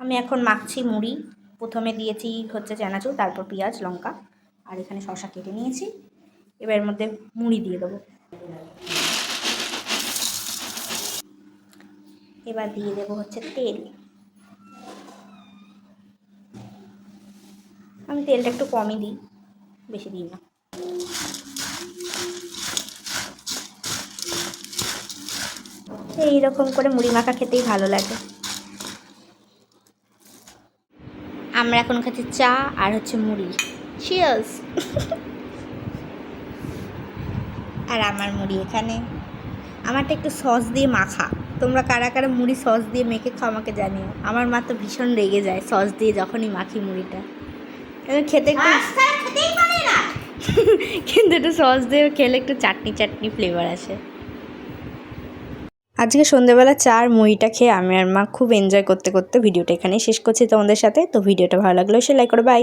আমি এখন মাখছি মুড়ি। প্রথমে দিয়েছি হচ্ছে চানাচুর, তারপর পেঁয়াজ লঙ্কা, আর এখানে শসা কেটে নিয়েছি। এবার এর মধ্যে মুড়ি দিয়ে দেবো। এবার দিয়ে দেবো হচ্ছে তেল। আমি তেলটা একটু কমই দিই, বেশি দিই না। এইরকম করে মুড়ি মাখা খেতেই ভালো লাগে। আমরা এখন খাচ্ছি চা আর হচ্ছে মুড়ি। চিয়ার্স। আর আমার মুড়ি এখানে, আমারটা একটু সস দিয়ে মাখা। তোমরা কারা কারা মুড়ি সস দিয়ে মেখে খাও আমাকে জানিও। আমার মা তো ভীষণ রেগে যায় সস দিয়ে যখনই মাখি মুড়িটা। খেতে কিন্তু একটু সস দিয়ে খেলে একটু চাটনি চাটনি ফ্লেভার আসে। আজকে সন্ধ্যেবেলা চা আর মুড়িটা খেয়ে আমি আর মা খুব এনজয় করতে করতে ভিডিওটা এখানেই শেষ করছি তোমাদের সাথে। তো ভিডিওটা ভালো লাগলে সে লাইক করো, বাই।